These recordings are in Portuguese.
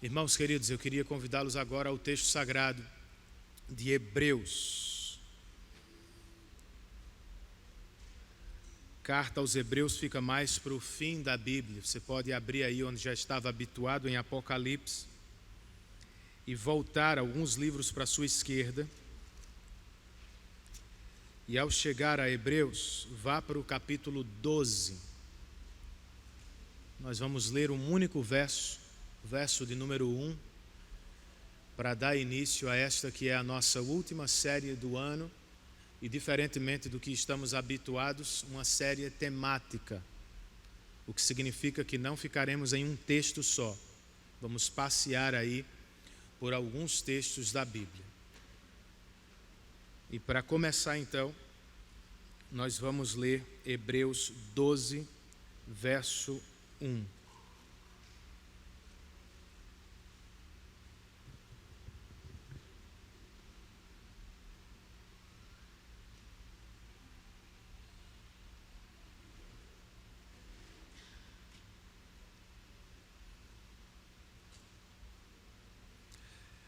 Irmãos queridos, eu queria convidá-los agora ao texto sagrado de Hebreus. Carta aos Hebreus fica mais para o fim da Bíblia. Você pode abrir aí onde já estava habituado em Apocalipse e voltar alguns livros para a sua esquerda. E ao chegar a Hebreus, vá para o capítulo 12. Nós vamos ler um único verso, o verso de número 1, para dar início a esta que é a nossa última série do ano e, diferentemente do que estamos habituados, uma série temática, o que significa que não ficaremos em um texto só. Vamos passear aí por alguns textos da Bíblia. E para começar então, nós vamos ler Hebreus 12, verso 1.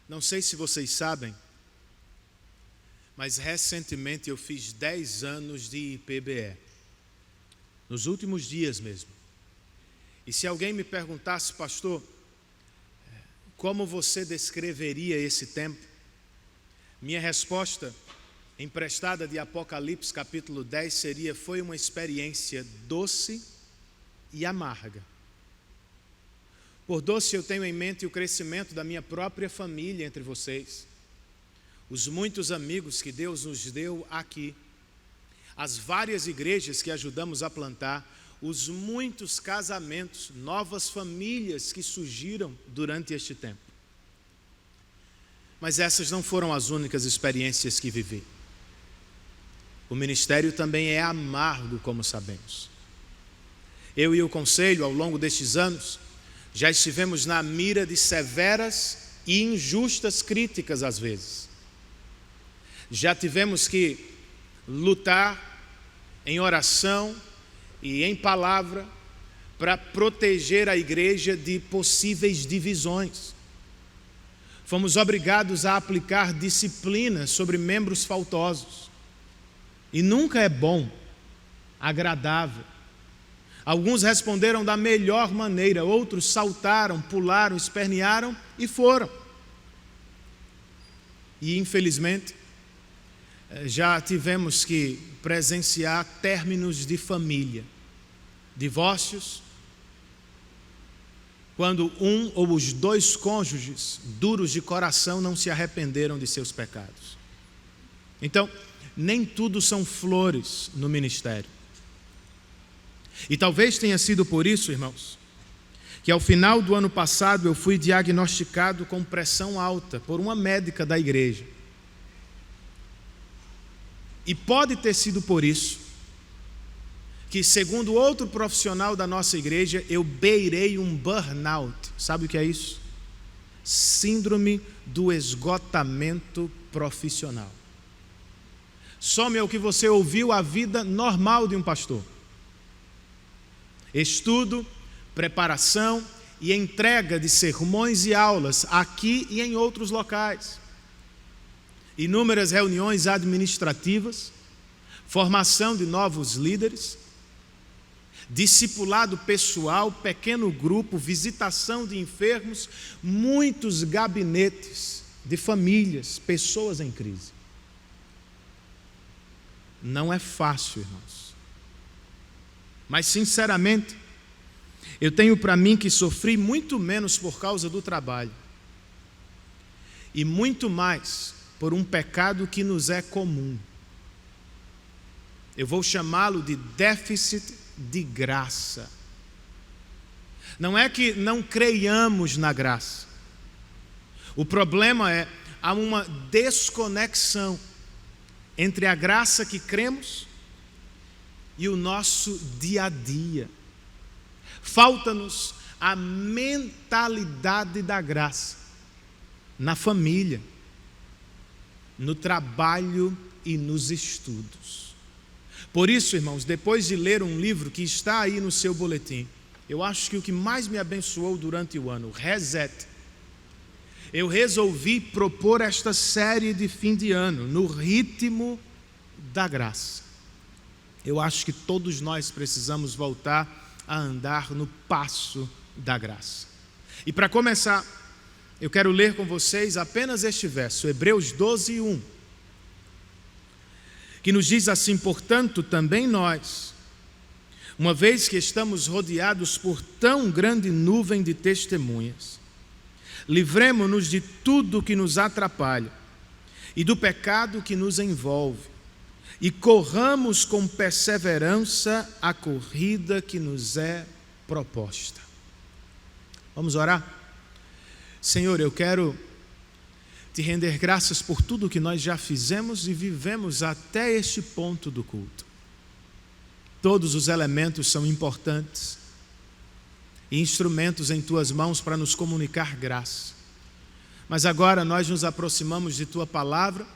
Não sei se vocês sabem, mas recentemente eu fiz 10 anos de IPBE, nos últimos dias mesmo. E se alguém me perguntasse, pastor, como você descreveria esse tempo? Minha resposta, emprestada de Apocalipse capítulo 10, seria: foi uma experiência doce e amarga. Por doce eu tenho em mente o crescimento da minha própria família entre vocês, os muitos amigos que Deus nos deu aqui, as várias igrejas que ajudamos a plantar, os muitos casamentos, novas famílias que surgiram durante este tempo. Mas essas não foram as únicas experiências que vivi. O ministério também é amargo, como sabemos. Eu e o conselho, ao longo destes anos, já estivemos na mira de severas e injustas críticas às vezes. Já tivemos que lutar em oração e em palavra para proteger a igreja de possíveis divisões. Fomos obrigados a aplicar disciplina sobre membros faltosos. E nunca é bom, agradável. Alguns responderam da melhor maneira, outros saltaram, pularam, espernearam e foram. E infelizmente, já tivemos que presenciar términos de família, divórcios, quando um ou os dois cônjuges, duros de coração, não se arrependeram de seus pecados. Então, nem tudo são flores no ministério. E talvez tenha sido por isso, irmãos, que ao final do ano passado eu fui diagnosticado com pressão alta por uma médica da igreja. E pode ter sido por isso que, segundo outro profissional da nossa igreja, eu beirei um burnout. Sabe o que é isso? Síndrome do esgotamento profissional. Some ao que você ouviu a vida normal de um pastor. Estudo, preparação e entrega de sermões e aulas aqui e em outros locais. Inúmeras reuniões administrativas, formação de novos líderes, discipulado pessoal, pequeno grupo, visitação de enfermos, muitos gabinetes de famílias, pessoas em crise. Não é fácil, irmãos. Mas, sinceramente, eu tenho para mim que sofri muito menos por causa do trabalho e muito mais por um pecado que nos é comum. Eu vou chamá-lo de déficit de graça. Não é que não creiamos na graça. O problema é, há uma desconexão entre a graça que cremos e o nosso dia a dia. Falta-nos a mentalidade da graça na família, no trabalho e nos estudos. Por isso, irmãos, depois de ler um livro que está aí no seu boletim, eu acho que o que mais me abençoou durante o ano, Reset, eu resolvi propor esta série de fim de ano, no ritmo da graça. Eu acho que todos nós precisamos voltar a andar no passo da graça. E para começar, eu quero ler com vocês apenas este verso, Hebreus 12, 1, que nos diz assim: portanto, também nós, uma vez que estamos rodeados por tão grande nuvem de testemunhas, livremo-nos de tudo que nos atrapalha e do pecado que nos envolve, e corramos com perseverança a corrida que nos é proposta. Vamos orar? Senhor, eu quero te render graças por tudo que nós já fizemos e vivemos até este ponto do culto. Todos os elementos são importantes e instrumentos em tuas mãos para nos comunicar graça. Mas agora nós nos aproximamos de tua palavra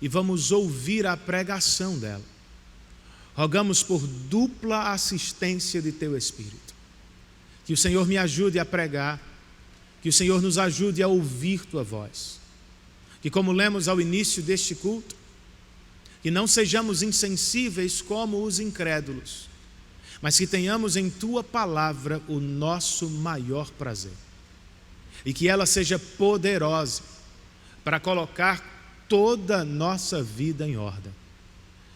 e vamos ouvir a pregação dela. Rogamos por dupla assistência de teu Espírito. Que o Senhor me ajude a pregar, que o Senhor nos ajude a ouvir tua voz. Que, como lemos ao início deste culto, que não sejamos insensíveis como os incrédulos, mas que tenhamos em tua palavra o nosso maior prazer. E que ela seja poderosa para colocar toda a nossa vida em ordem.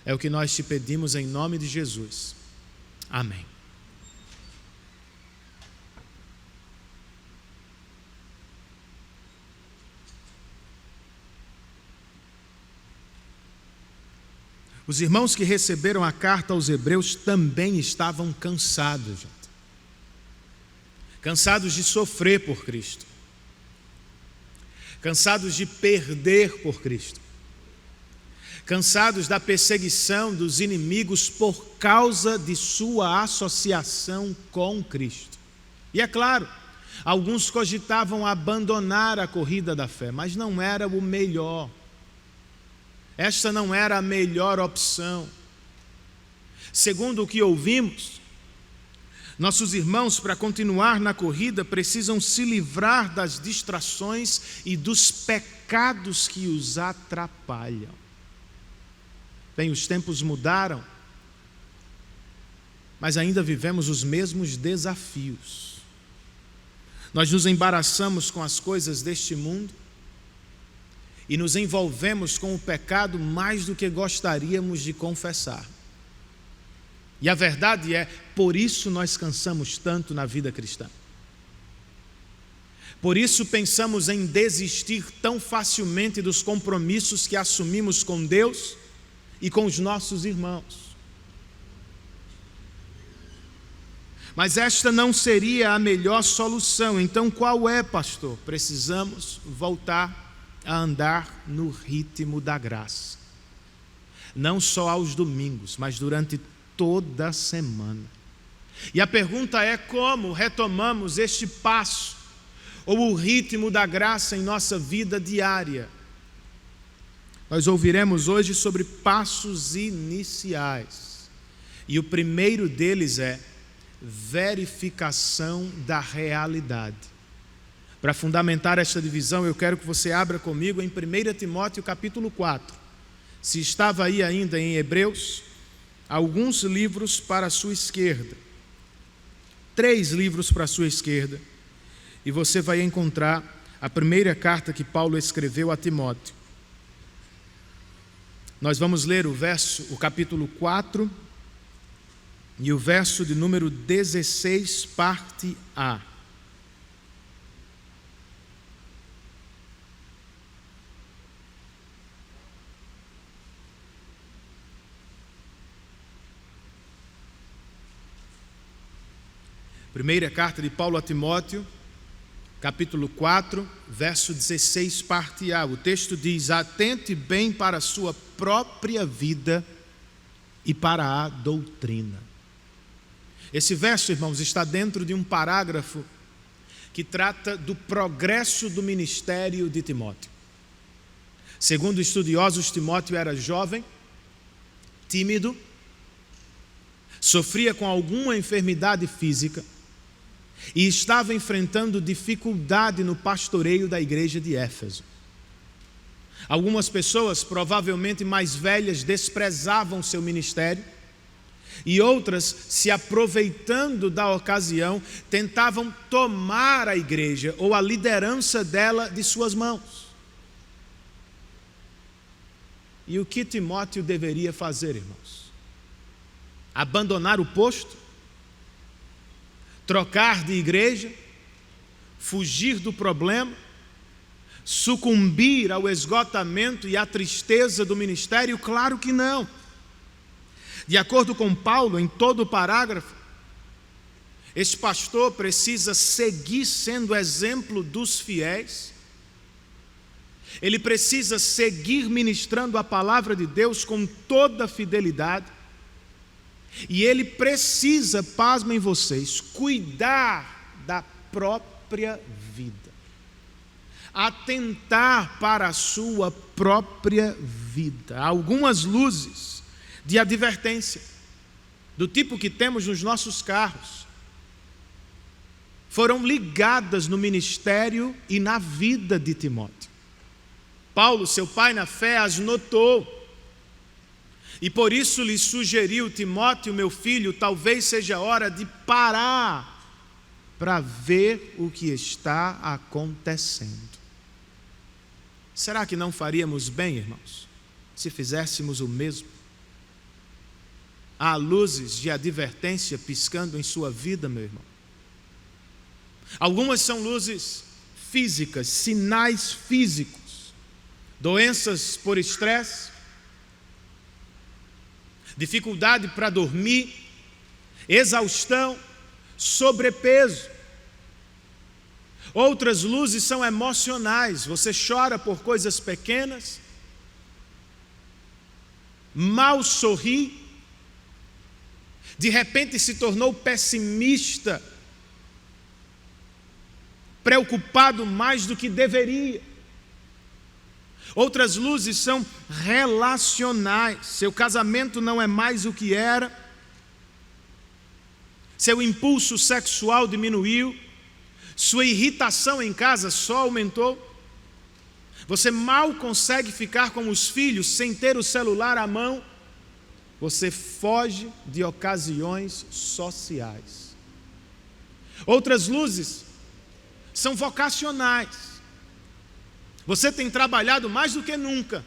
É o que nós te pedimos em nome de Jesus. Amém. Os irmãos que receberam a carta aos Hebreus também estavam cansados, gente. Cansados de sofrer por Cristo. Cansados de perder por Cristo. Cansados da perseguição dos inimigos por causa de sua associação com Cristo. E é claro, alguns cogitavam abandonar a corrida da fé, mas não era o melhor. Esta não era a melhor opção. Segundo o que ouvimos, nossos irmãos, para continuar na corrida, precisam se livrar das distrações e dos pecados que os atrapalham. Bem, os tempos mudaram, mas ainda vivemos os mesmos desafios. Nós nos embaraçamos com as coisas deste mundo e nos envolvemos com o pecado mais do que gostaríamos de confessar. E a verdade é, por isso nós cansamos tanto na vida cristã. Por isso pensamos em desistir tão facilmente dos compromissos que assumimos com Deus e com os nossos irmãos. Mas esta não seria a melhor solução. Então qual é, pastor? Precisamos voltar a andar no ritmo da graça. Não só aos domingos, mas durante toda a semana. E a pergunta é: como retomamos este passo, ou o ritmo da graça em nossa vida diária? Nós ouviremos hoje sobre passos iniciais. E o primeiro deles é verificação da realidade. Para fundamentar esta divisão, eu quero que você abra comigo em 1 Timóteo capítulo 4. Se estava aí ainda em Hebreus, alguns livros para a sua esquerda. 3 livros para a sua esquerda. E você vai encontrar a primeira carta que Paulo escreveu a Timóteo. Nós vamos ler o capítulo 4 e o verso de número 16, parte A. Primeira carta de Paulo a Timóteo, capítulo 4, verso 16, parte A. O texto diz: atente bem para a sua própria vida e para a doutrina. Esse verso, irmãos, está dentro de um parágrafo que trata do progresso do ministério de Timóteo. Segundo estudiosos, Timóteo era jovem, tímido, sofria com alguma enfermidade física e estava enfrentando dificuldade no pastoreio da igreja de Éfeso. Algumas pessoas, provavelmente mais velhas, desprezavam seu ministério, e outras, se aproveitando da ocasião, tentavam tomar a igreja ou a liderança dela de suas mãos. E o que Timóteo deveria fazer, irmãos? Abandonar o posto? Trocar de igreja? Fugir do problema? Sucumbir ao esgotamento e à tristeza do ministério? Claro que não. De acordo com Paulo, em todo o parágrafo, esse pastor precisa seguir sendo exemplo dos fiéis. Ele precisa seguir ministrando a palavra de Deus com toda fidelidade. E ele precisa, pasmem vocês, cuidar da própria vida. Atentar para a sua própria vida. Há algumas luzes de advertência, do tipo que temos nos nossos carros, foram ligadas no ministério e na vida de Timóteo. Paulo, seu pai na fé, as notou, e por isso lhe sugeriu: Timóteo, meu filho, talvez seja hora de parar para ver o que está acontecendo. Será que não faríamos bem, irmãos, se fizéssemos o mesmo? Há luzes de advertência piscando em sua vida, meu irmão. Algumas são luzes físicas, sinais físicos, doenças por estresse, dificuldade para dormir, exaustão, sobrepeso. Outras luzes são emocionais, você chora por coisas pequenas, mal sorri, de repente se tornou pessimista, preocupado mais do que deveria. Outras luzes são relacionais, seu casamento não é mais o que era, seu impulso sexual diminuiu, sua irritação em casa só aumentou, você mal consegue ficar com os filhos sem ter o celular à mão, você foge de ocasiões sociais. Outras luzes são vocacionais. Você tem trabalhado mais do que nunca,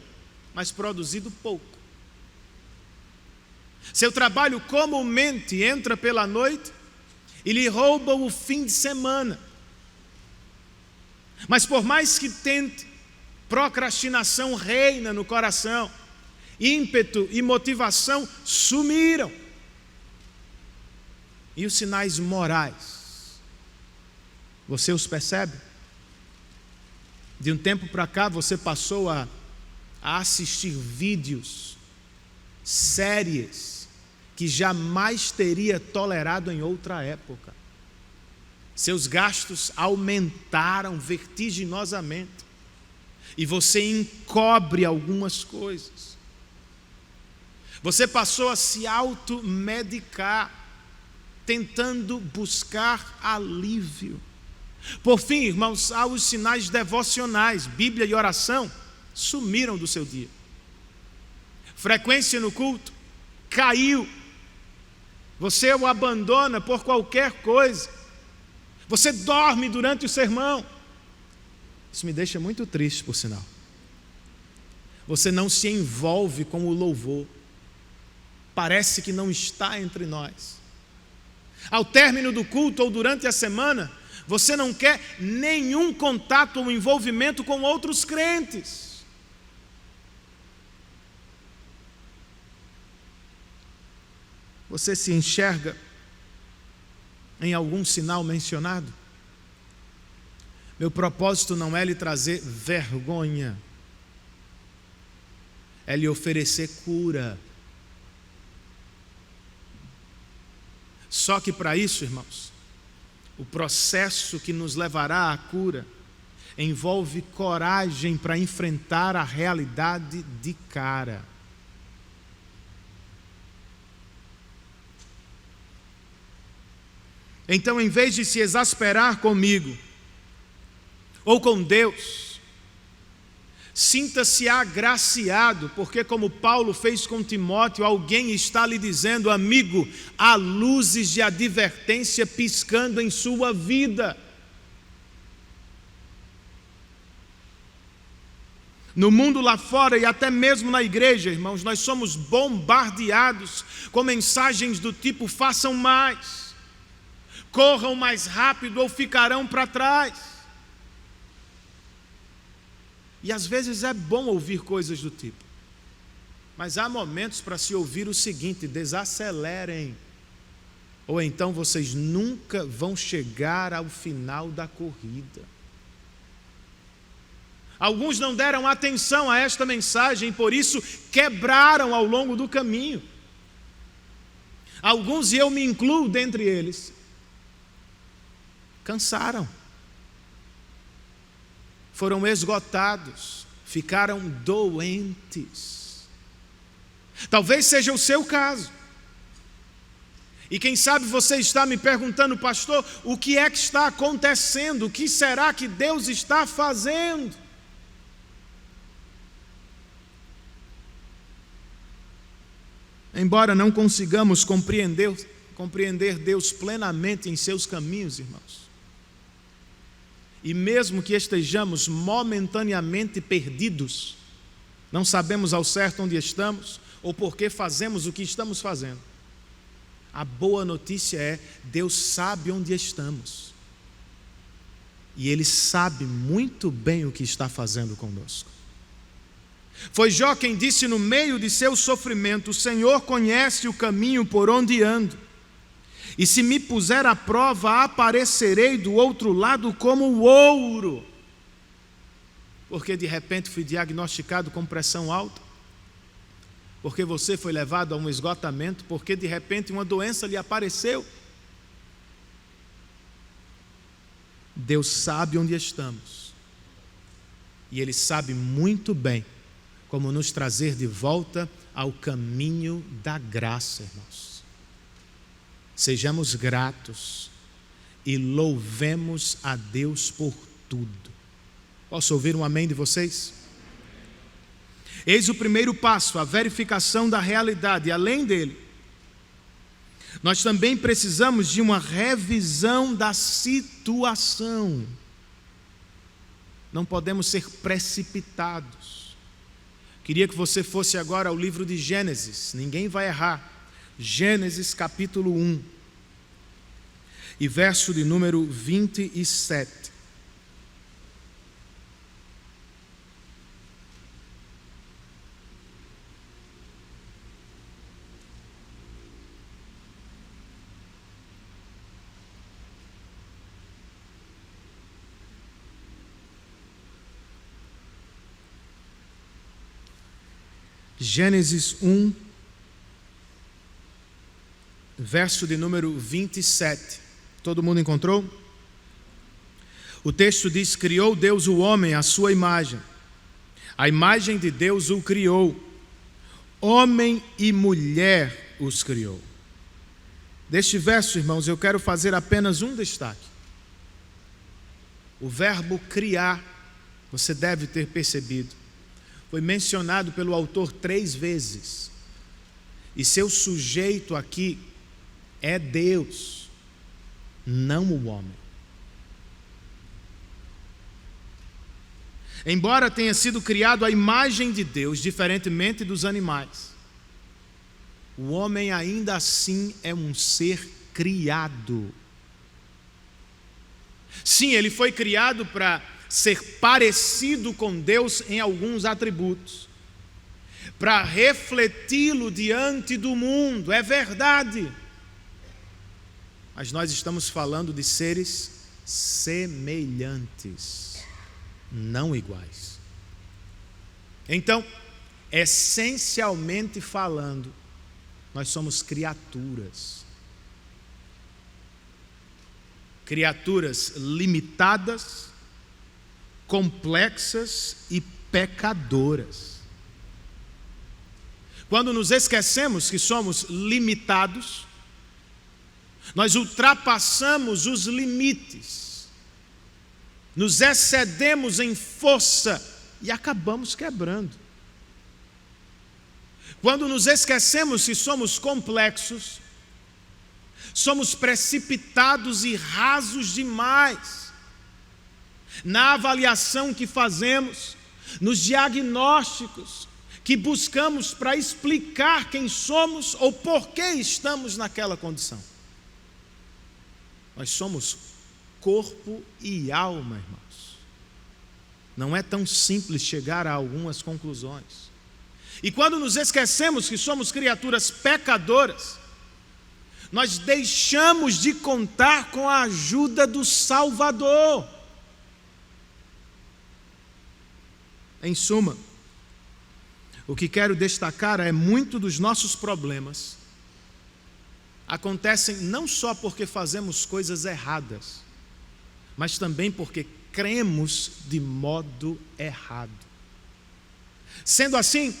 mas produzido pouco. Seu trabalho comumente entra pela noite e lhe rouba o fim de semana. Mas por mais que tente, procrastinação reina no coração. Ímpeto e motivação sumiram. E os sinais morais, você os percebe? De um tempo para cá você passou a assistir vídeos, séries, que jamais teria tolerado em outra época. Seus gastos aumentaram vertiginosamente. E você encobre algumas coisas. Você passou a se automedicar, tentando buscar alívio. Por fim, irmãos, há os sinais devocionais, Bíblia e oração, sumiram do seu dia. Frequência no culto caiu. Você o abandona por qualquer coisa. Você dorme durante o sermão. Isso me deixa muito triste, por sinal. Você não se envolve com o louvor. Parece que não está entre nós. Ao término do culto ou durante a semana, você não quer nenhum contato ou envolvimento com outros crentes. Você se enxerga em algum sinal mencionado? Meu propósito não é lhe trazer vergonha, é lhe oferecer cura. Só que para isso, irmãos, o processo que nos levará à cura envolve coragem para enfrentar a realidade de cara. Então, em vez de se exasperar comigo ou com Deus, sinta-se agraciado, porque como Paulo fez com Timóteo, alguém está lhe dizendo: amigo, há luzes de advertência piscando em sua vida. No mundo lá fora e até mesmo na igreja, irmãos, nós somos bombardeados com mensagens do tipo: façam mais, corram mais rápido ou ficarão para trás. E às vezes é bom ouvir coisas do tipo, mas há momentos para se ouvir o seguinte: desacelerem, ou então vocês nunca vão chegar ao final da corrida. Alguns não deram atenção a esta mensagem, por isso quebraram ao longo do caminho. Alguns, e eu me incluo dentre eles, cansaram, foram esgotados, ficaram doentes. Talvez seja o seu caso. E quem sabe você está me perguntando: pastor, o que é que está acontecendo? O que será que Deus está fazendo? Embora não consigamos compreender Deus plenamente em seus caminhos, irmãos, e mesmo que estejamos momentaneamente perdidos, não sabemos ao certo onde estamos ou por que fazemos o que estamos fazendo, a boa notícia é: Deus sabe onde estamos e Ele sabe muito bem o que está fazendo conosco. Foi Jó quem disse no meio de seu sofrimento: o Senhor conhece o caminho por onde ando, e se me puser à prova, aparecerei do outro lado como o ouro. Porque de repente fui diagnosticado com pressão alta, porque você foi levado a um esgotamento, porque de repente uma doença lhe apareceu. Deus sabe onde estamos, e Ele sabe muito bem como nos trazer de volta ao caminho da graça, irmãos. Sejamos gratos e louvemos a Deus por tudo. Posso ouvir um amém de vocês? Eis o primeiro passo, a verificação da realidade. Além dele, nós também precisamos de uma revisão da situação. Não podemos ser precipitados. Queria que você fosse agora ao livro de Gênesis, ninguém vai errar. Gênesis capítulo 1 e verso de número 27. Gênesis 1, verso de número 27. Todo mundo encontrou? O texto diz: criou Deus o homem à sua imagem, a imagem de Deus o criou, homem e mulher os criou. Deste verso, irmãos, eu quero fazer apenas um destaque. O verbo criar, você deve ter percebido, foi mencionado pelo autor 3 vezes, e seu sujeito aqui é Deus, não o homem. Embora tenha sido criado à imagem de Deus, diferentemente dos animais, o homem ainda assim é um ser criado. Sim, ele foi criado para ser parecido com Deus em alguns atributos, para refleti-lo diante do mundo, é verdade. Mas nós estamos falando de seres semelhantes, não iguais. Então, essencialmente falando, nós somos criaturas. Criaturas limitadas, complexas e pecadoras. Quando nos esquecemos que somos limitados, Nós ultrapassamos os limites, nos excedemos em força e acabamos quebrando. Quando nos esquecemos que somos complexos, somos precipitados e rasos demais na avaliação que fazemos, nos diagnósticos que buscamos para explicar quem somos ou por que estamos naquela condição. Nós somos corpo e alma, irmãos. Não é tão simples chegar a algumas conclusões. E quando nos esquecemos que somos criaturas pecadoras, nós deixamos de contar com a ajuda do Salvador. Em suma, o que quero destacar é muito dos nossos problemas acontecem não só porque fazemos coisas erradas, mas também porque cremos de modo errado. Sendo assim,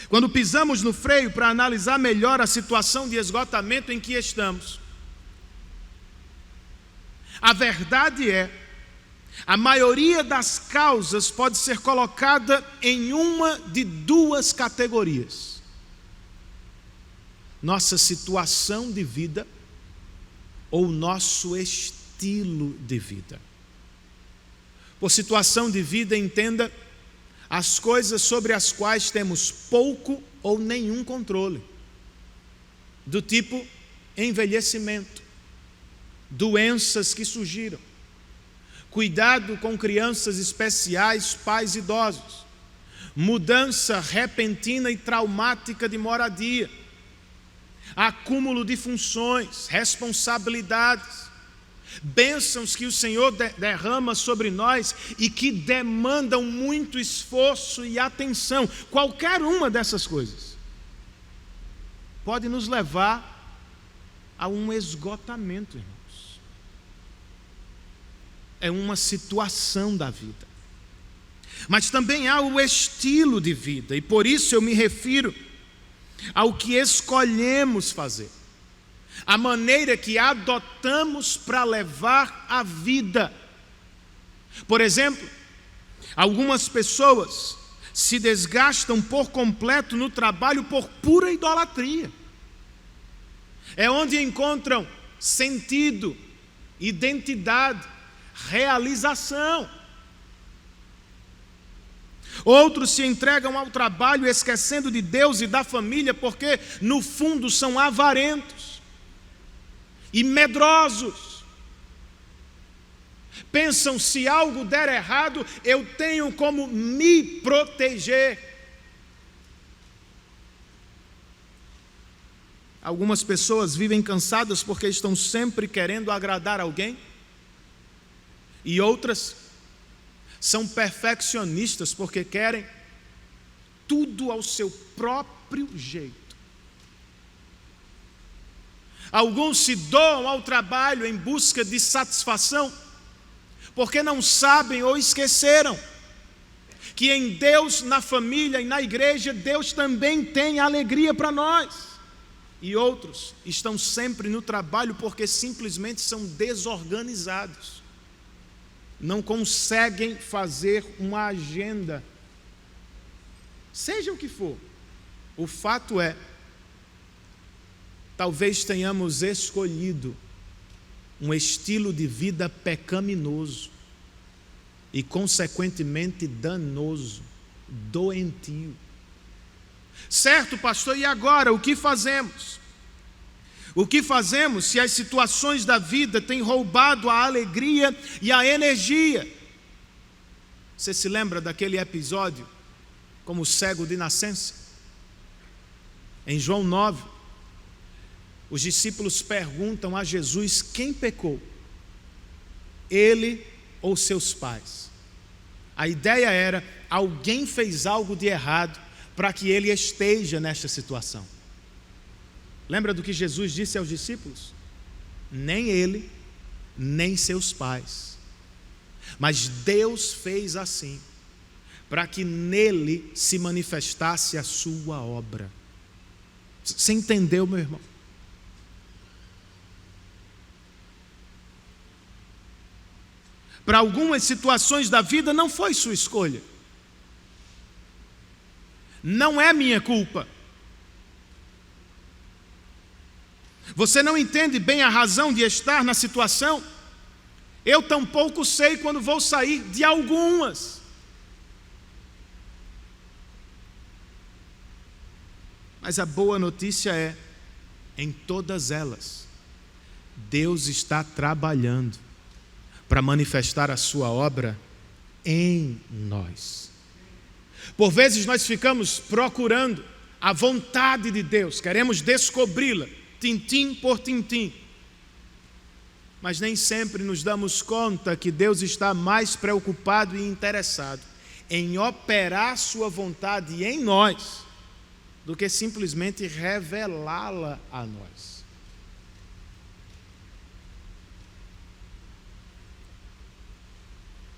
quando pisamos no freio para analisar melhor a situação de esgotamento em que estamos, a verdade é, a maioria das causas pode ser colocada em uma de duas categorias: nossa situação de vida ou nosso estilo de vida. Por situação de vida, entenda as coisas sobre as quais temos pouco ou nenhum controle, do tipo envelhecimento, doenças que surgiram, cuidado com crianças especiais, pais idosos, mudança repentina e traumática de moradia, acúmulo de funções, responsabilidades, bênçãos que o Senhor derrama sobre nós e que demandam muito esforço e atenção. Qualquer uma dessas coisas pode nos levar a um esgotamento, irmãos. É uma situação da vida. Mas também há o estilo de vida, e por isso eu me refiro ao que escolhemos fazer, a maneira que adotamos para levar a vida. Por exemplo, algumas pessoas se desgastam por completo no trabalho por pura idolatria. É onde encontram sentido, identidade, realização. Outros se entregam ao trabalho esquecendo de Deus e da família, porque no fundo são avarentos e medrosos. Pensam, se algo der errado, eu tenho como me proteger. Algumas pessoas vivem cansadas porque estão sempre querendo agradar alguém, e outras são perfeccionistas porque querem tudo ao seu próprio jeito. Alguns se doam ao trabalho em busca de satisfação, porque não sabem ou esqueceram que em Deus, na família e na igreja, Deus também tem alegria para nós. E outros estão sempre no trabalho porque simplesmente são desorganizados. Não conseguem fazer uma agenda. Seja o que for, o fato é, talvez tenhamos escolhido um estilo de vida pecaminoso e, consequentemente, danoso, doentio. Certo, pastor, e agora o que fazemos? O que fazemos se as situações da vida têm roubado a alegria e a energia? Você se lembra daquele episódio como cego de nascença? Em João 9, os discípulos perguntam a Jesus quem pecou, ele ou seus pais. A ideia era, alguém fez algo de errado para que ele esteja nesta situação. Lembra do que Jesus disse aos discípulos? Nem ele, nem seus pais. Mas Deus fez assim, para que nele se manifestasse a sua obra. Você entendeu, meu irmão? para algumas situações da vida não foi sua escolha. Não é minha culpa. Você não entende bem a razão de estar na situação? Eu tampouco sei quando vou sair de algumas. Mas a boa notícia é, em todas elas, Deus está trabalhando para manifestar a sua obra em nós. Por vezes nós ficamos procurando a vontade de Deus, queremos descobri-la, tintim por tintim. Mas nem sempre nos damos conta que Deus está mais preocupado e interessado em operar sua vontade em nós do que simplesmente revelá-la a nós.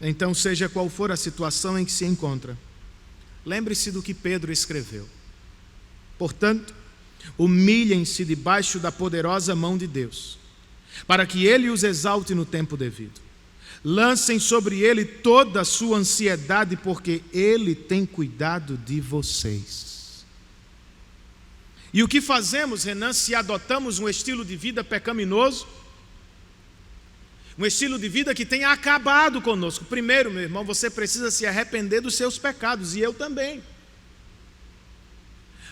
Então, seja qual for a situação em que se encontra, lembre-se do que Pedro escreveu. Portanto, humilhem-se debaixo da poderosa mão de Deus, para que Ele os exalte no tempo devido. Lancem sobre Ele toda a sua ansiedade, porque Ele tem cuidado de vocês. E o que fazemos, Renan, se adotamos um estilo de vida pecaminoso? Um estilo de vida que tem acabado conosco. Primeiro, meu irmão, você precisa se arrepender dos seus pecados, e eu também.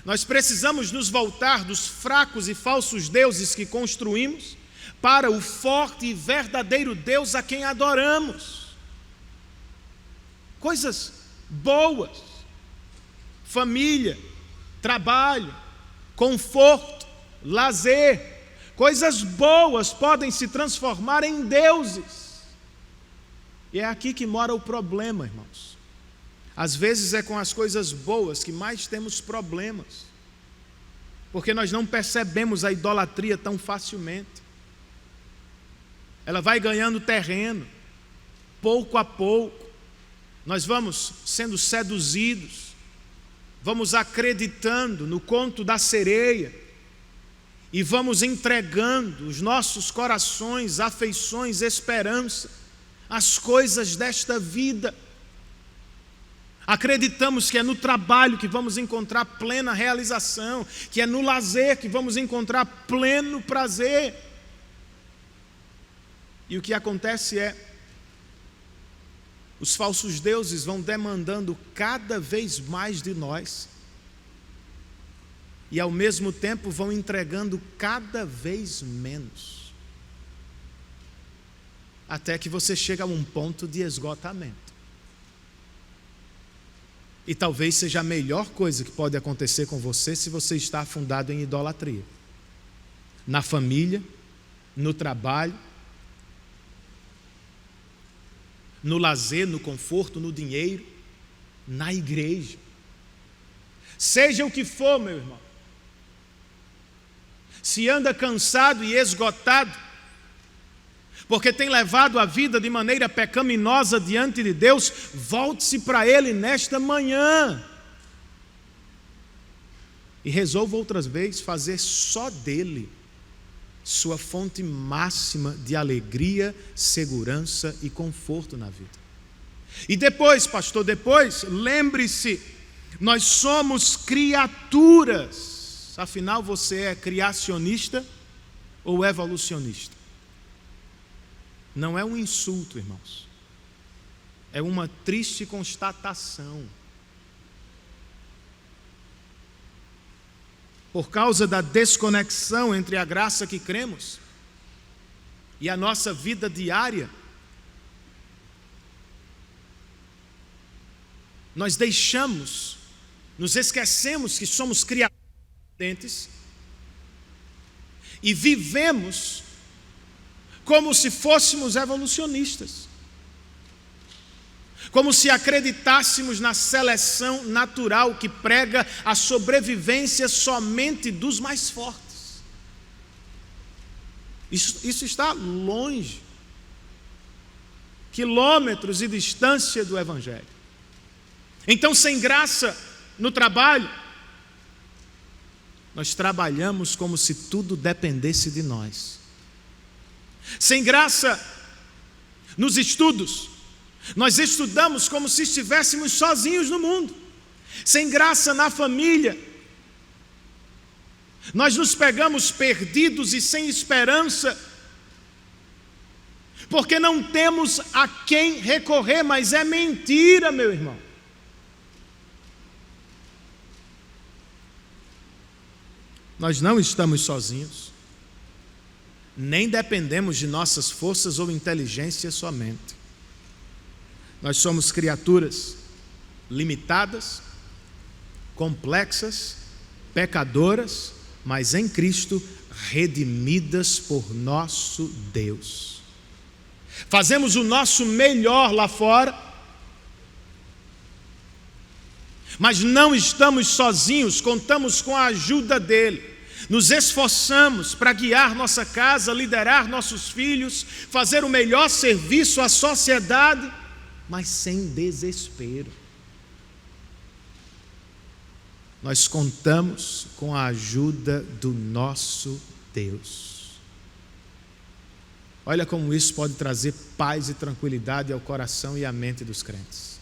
Nós precisamos nos voltar dos fracos e falsos deuses que construímos para o forte e verdadeiro Deus a quem adoramos. Coisas boas, família, trabalho, conforto, lazer. Coisas boas podem se transformar em deuses. E é aqui que mora o problema, irmãos. Às vezes é com as coisas boas que mais temos problemas, porque nós não percebemos a idolatria tão facilmente. Ela vai ganhando terreno, pouco a pouco. Nós vamos sendo seduzidos, vamos acreditando no conto da sereia, e vamos entregando os nossos corações, afeições, esperança, às coisas desta vida. Acreditamos que é no trabalho que vamos encontrar plena realização, que é no lazer que vamos encontrar pleno prazer. E o que acontece é, os falsos deuses vão demandando cada vez mais de nós, e ao mesmo tempo vão entregando cada vez menos, até que você chega a um ponto de esgotamento. E talvez seja a melhor coisa que pode acontecer com você se você está afundado em idolatria. Na família, no trabalho, no lazer, no conforto, no dinheiro, na igreja. Seja o que for, meu irmão. Se anda cansado e esgotado, porque tem levado a vida de maneira pecaminosa diante de Deus, volte-se para Ele nesta manhã. E resolva outras vezes fazer só dEle sua fonte máxima de alegria, segurança e conforto na vida. E depois, pastor, lembre-se, nós somos criaturas. Afinal, você é criacionista ou evolucionista? Não é um insulto, irmãos. É uma triste constatação. Por causa da desconexão entre a graça que cremos e a nossa vida diária, nós nos esquecemos que somos criaturas e vivemos como se fôssemos evolucionistas, como se acreditássemos na seleção natural que prega a sobrevivência somente dos mais fortes. Isso está longe, quilômetros de distância do Evangelho. Então, sem graça no trabalho, nós trabalhamos como se tudo dependesse de nós. Sem graça Nos estudos, nós estudamos como se estivéssemos sozinhos no mundo, sem graça na família. Nós nos pegamos perdidos e sem esperança, porque não temos a quem recorrer, mas é mentira, meu irmão. Nós não estamos sozinhos, nem dependemos de nossas forças ou inteligência somente. Nós somos criaturas limitadas, complexas, pecadoras, mas em Cristo redimidas por nosso Deus. Fazemos o nosso melhor lá fora, mas não estamos sozinhos, contamos com a ajuda dEle. Nos esforçamos para guiar nossa casa, liderar nossos filhos, fazer o melhor serviço à sociedade, mas sem desespero. Nós contamos com a ajuda do nosso Deus. Olha como isso pode trazer paz e tranquilidade ao coração e à mente dos crentes.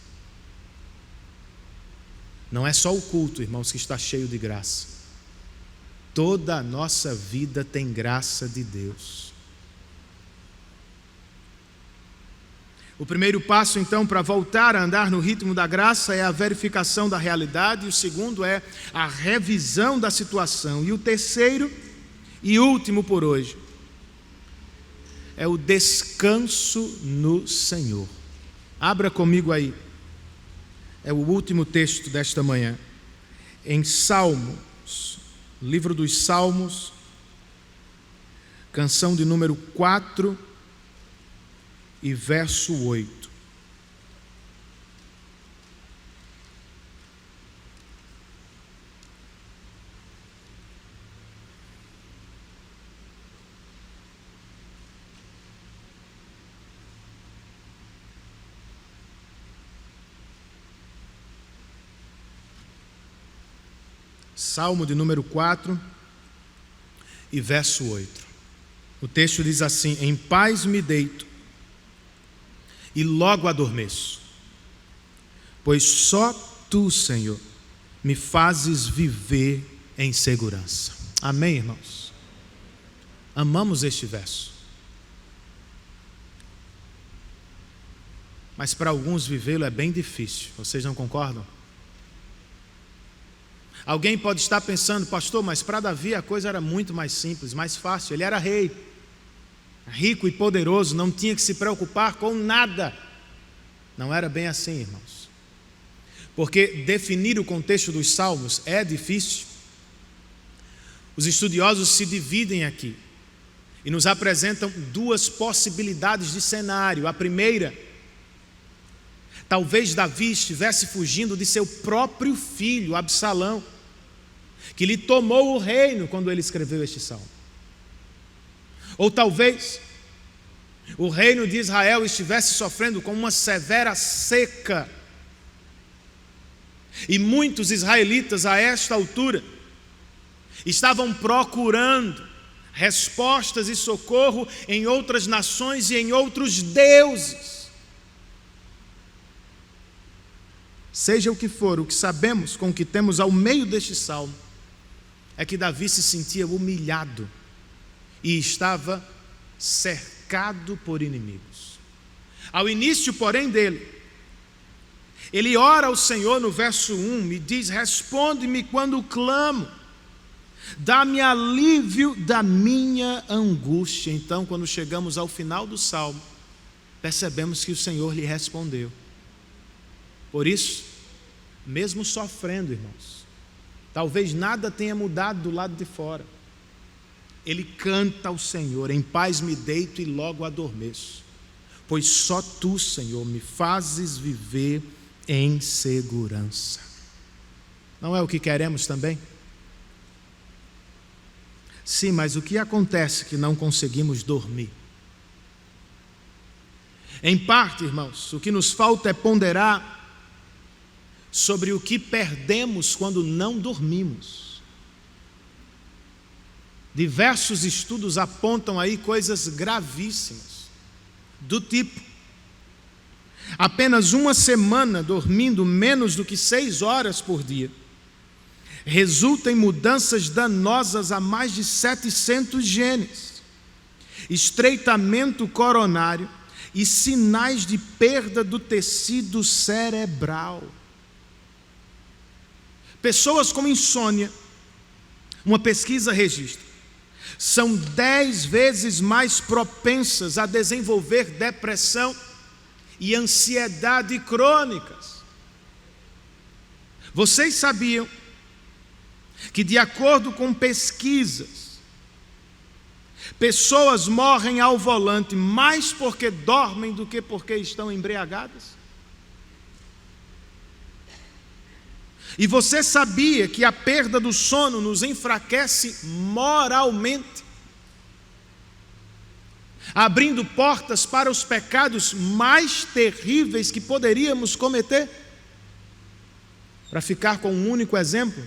Não é só o culto, irmãos, que está cheio de graça. Toda a nossa vida tem graça de Deus. O primeiro passo, então, para voltar a andar no ritmo da graça é a verificação da realidade. E o segundo é a revisão da situação. E o terceiro e último por hoje é o descanso no Senhor. Abra comigo aí. É o último texto desta manhã. Em Salmos, livro dos Salmos, canção de número 4 e verso 8. Salmo de número 4 e verso 8. O texto diz assim: em paz me deito e logo adormeço, pois só Tu, Senhor, me fazes viver em segurança. Amém, irmãos? Amamos este verso. Mas para alguns vivê-lo é bem difícil, vocês não concordam? Alguém pode estar pensando: pastor, mas para Davi a coisa era muito mais simples, mais fácil. Ele era rei, rico e poderoso, não tinha que se preocupar com nada. Não era bem assim, irmãos. Porque definir o contexto dos salmos é difícil. Os estudiosos se dividem aqui e nos apresentam duas possibilidades de cenário. A primeira: talvez Davi estivesse fugindo de seu próprio filho, Absalão, que lhe tomou o reino quando ele escreveu este salmo. Ou talvez o reino de Israel estivesse sofrendo com uma severa seca, e muitos israelitas a esta altura estavam procurando respostas e socorro em outras nações e em outros deuses. Seja o que for, o que sabemos com o que temos ao meio deste salmo é que Davi se sentia humilhado e estava cercado por inimigos. Ao início, porém, dele, ele ora ao Senhor no verso 1 e diz: responde-me quando clamo, dá-me alívio da minha angústia. Então, quando chegamos ao final do salmo, percebemos que o Senhor lhe respondeu. Por isso, mesmo sofrendo, irmãos, talvez nada tenha mudado do lado de fora, ele canta ao Senhor: em paz me deito e logo adormeço, pois só Tu, Senhor, me fazes viver em segurança. Não é o que queremos também? Sim, mas o que acontece que não conseguimos dormir? Em parte, irmãos, o que nos falta é ponderar sobre o que perdemos quando não dormimos. Diversos estudos apontam aí coisas gravíssimas, do tipo: apenas uma semana dormindo menos do que 6 horas por dia, resulta em mudanças danosas a mais de 700 genes, estreitamento coronário e sinais de perda do tecido cerebral. Pessoas com insônia, uma pesquisa registra, são 10 vezes mais propensas a desenvolver depressão e ansiedade crônicas. Vocês sabiam que, de acordo com pesquisas, pessoas morrem ao volante mais porque dormem do que porque estão embriagadas? E você sabia que a perda do sono nos enfraquece moralmente, abrindo portas para os pecados mais terríveis que poderíamos cometer? Para ficar com um único exemplo,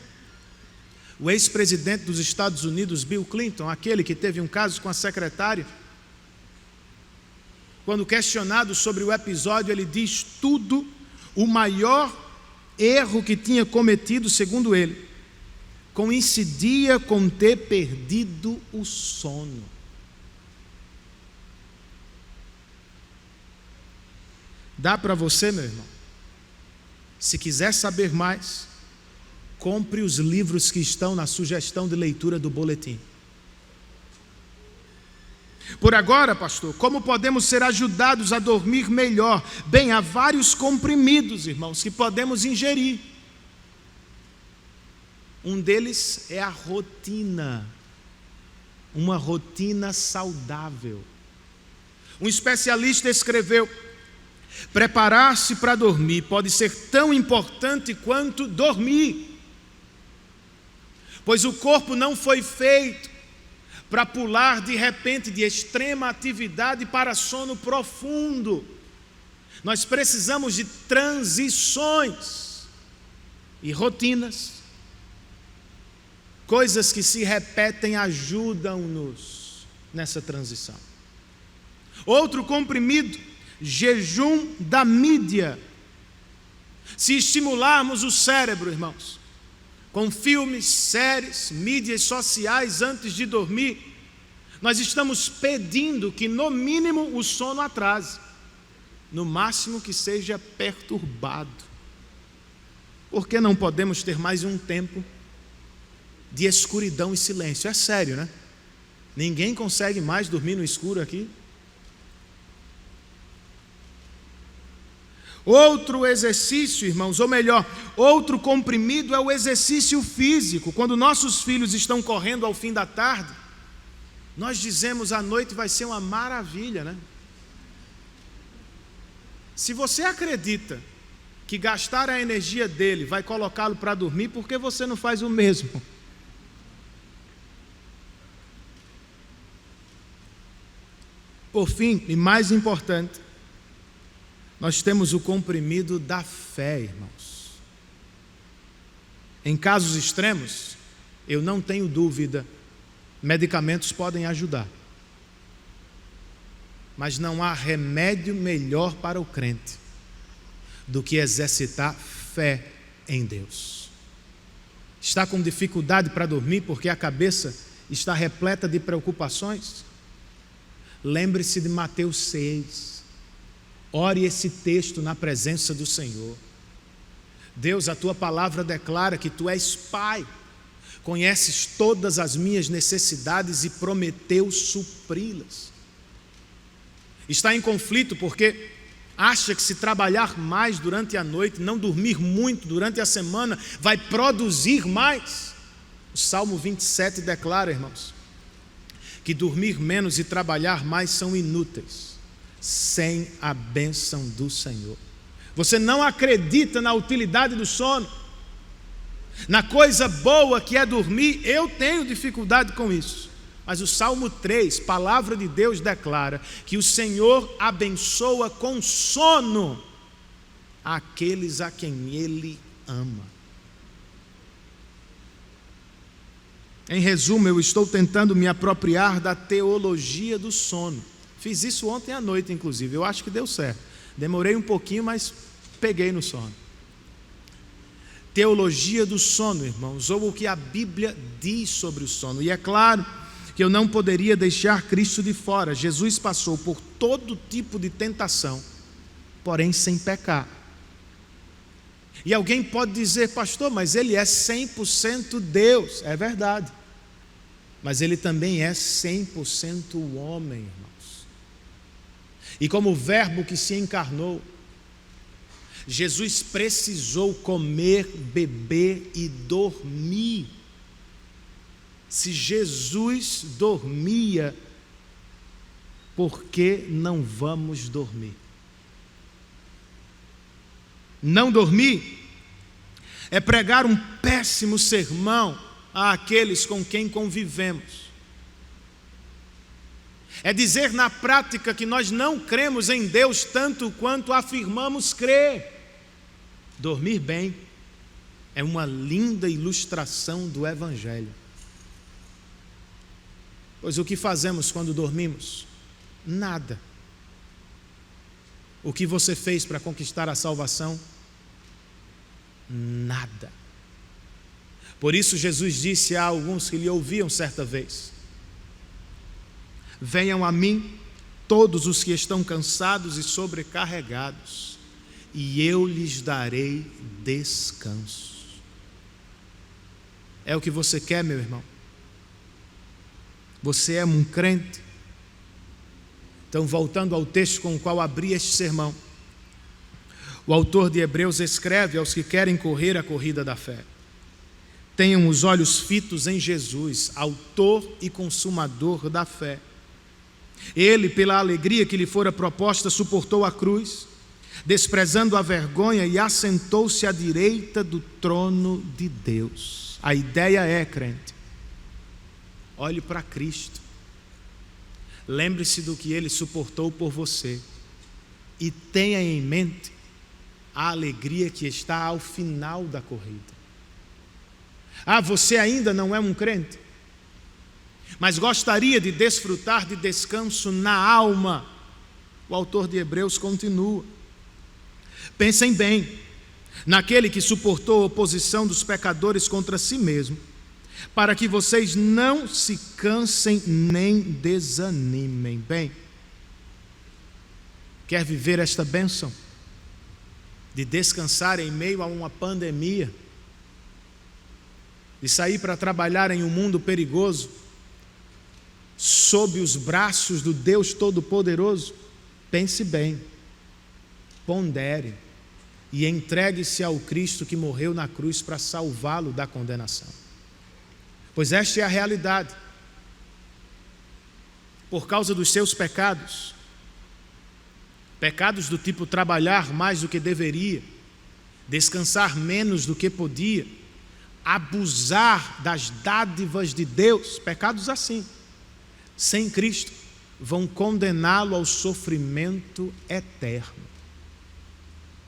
o ex-presidente dos Estados Unidos, Bill Clinton, aquele que teve um caso com a secretária, quando questionado sobre o episódio, ele diz: tudo, o maior erro que tinha cometido, segundo ele, coincidia com ter perdido o sono. Dá para você, meu irmão, se quiser saber mais, compre os livros que estão na sugestão de leitura do boletim. Por agora, pastor, como podemos ser ajudados a dormir melhor? Bem, há vários comprimidos, irmãos, que podemos ingerir. Um deles é a rotina, uma rotina saudável. Um especialista escreveu: preparar-se para dormir pode ser tão importante quanto dormir, pois o corpo não foi feito para pular de repente de extrema atividade para sono profundo. Nós precisamos de transições e rotinas. Coisas que se repetem ajudam-nos nessa transição. Outro comprimido, jejum da mídia. Se estimularmos o cérebro, irmãos, com filmes, séries, mídias sociais antes de dormir, nós estamos pedindo que no mínimo o sono atrase, no máximo que seja perturbado. Por que não podemos ter mais um tempo de escuridão e silêncio? É sério, né? Ninguém consegue mais dormir no escuro aqui. Outro exercício, irmãos, ou melhor, outro comprimido é o exercício físico. Quando nossos filhos estão correndo ao fim da tarde, nós dizemos: a noite vai ser uma maravilha, né? Se você acredita que gastar a energia dele vai colocá-lo para dormir, por que você não faz o mesmo? Por fim, e mais importante, nós temos o comprimido da fé, irmãos. Em casos extremos, eu não tenho dúvida, medicamentos podem ajudar. Mas não há remédio melhor para o crente do que exercitar fé em Deus. Está com dificuldade para dormir porque a cabeça está repleta de preocupações? Lembre-se de Mateus 6. Ore esse texto na presença do Senhor. Deus, a tua palavra declara que tu és Pai, conheces todas as minhas necessidades e prometeu supri-las. Está em conflito porque acha que se trabalhar mais durante a noite, não dormir muito durante a semana, vai produzir mais. O Salmo 27 declara, irmãos, que dormir menos e trabalhar mais são inúteis sem a bênção do Senhor. Você não acredita na utilidade do sono, na coisa boa que é dormir? Eu tenho dificuldade com isso. Mas o Salmo 3, palavra de Deus, declara que o Senhor abençoa com sono aqueles a quem Ele ama. Em resumo, eu estou tentando me apropriar da teologia do sono. Fiz isso ontem à noite, inclusive, eu acho que deu certo. Demorei um pouquinho, mas peguei no sono. Teologia do sono, irmãos, ou o que a Bíblia diz sobre o sono. E é claro que eu não poderia deixar Cristo de fora. Jesus passou por todo tipo de tentação, porém sem pecar. E alguém pode dizer, pastor, mas ele é 100% Deus. É verdade. Mas ele também é 100% homem, irmãos. E como o verbo que se encarnou, Jesus precisou comer, beber e dormir. Se Jesus dormia, por que não vamos dormir? Não dormir é pregar um péssimo sermão àqueles com quem convivemos. É dizer na prática que nós não cremos em Deus tanto quanto afirmamos crer. Dormir bem é uma linda ilustração do Evangelho. Pois o que fazemos quando dormimos? Nada. O que você fez para conquistar a salvação? Nada. Por isso Jesus disse a alguns que lhe ouviam certa vez: venham a mim todos os que estão cansados e sobrecarregados, e eu lhes darei descanso. É o que você quer, meu irmão? Você é um crente? Então, voltando ao texto com o qual abri este sermão, o autor de Hebreus escreve aos que querem correr a corrida da fé: tenham os olhos fitos em Jesus, autor e consumador da fé. Ele, pela alegria que lhe fora proposta, suportou a cruz, desprezando a vergonha, e assentou-se à direita do trono de Deus. A ideia é, crente, olhe para Cristo, lembre-se do que Ele suportou por você e tenha em mente a alegria que está ao final da corrida. Você ainda não é um crente, mas gostaria de desfrutar de descanso na alma. O autor de Hebreus continua: pensem bem naquele que suportou a oposição dos pecadores contra si mesmo, para que vocês não se cansem nem desanimem. Bem, quer viver esta bênção de descansar em meio a uma pandemia, de sair para trabalhar em um mundo perigoso, sob os braços do Deus Todo-Poderoso? Pense bem, pondere e entregue-se ao Cristo que morreu na cruz para salvá-lo da condenação. Pois esta é a realidade. Por causa dos seus pecados, pecados do tipo trabalhar mais do que deveria, descansar menos do que podia, abusar das dádivas de Deus, pecados assim, sem Cristo, vão condená-lo ao sofrimento eterno.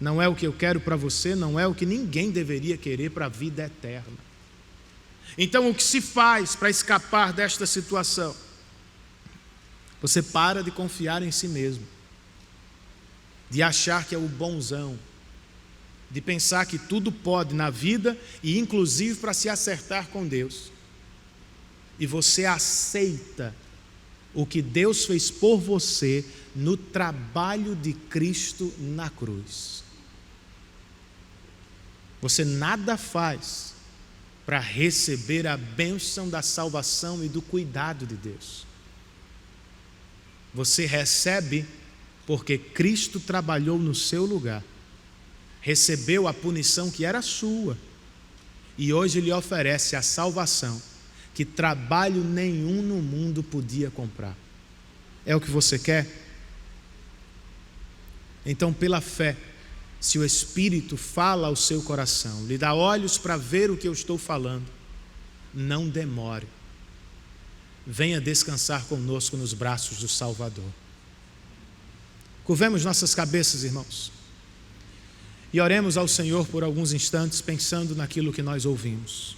Não é o que eu quero para você, não é o que ninguém deveria querer para a vida eterna. Então, o que se faz para escapar desta situação? Você para de confiar em si mesmo, de achar que é o bonzão, de pensar que tudo pode na vida e inclusive para se acertar com Deus. E você aceita o que Deus fez por você no trabalho de Cristo na cruz. Você nada faz para receber a bênção da salvação e do cuidado de Deus. Você recebe porque Cristo trabalhou no seu lugar, recebeu a punição que era sua, e hoje lhe oferece a salvação que trabalho nenhum no mundo podia comprar. É o que você quer? Então, pela fé, se o Espírito fala ao seu coração, lhe dá olhos para ver o que eu estou falando, não demore. Venha descansar conosco nos braços do Salvador. Curvemos nossas cabeças, irmãos, e oremos ao Senhor por alguns instantes, pensando naquilo que nós ouvimos.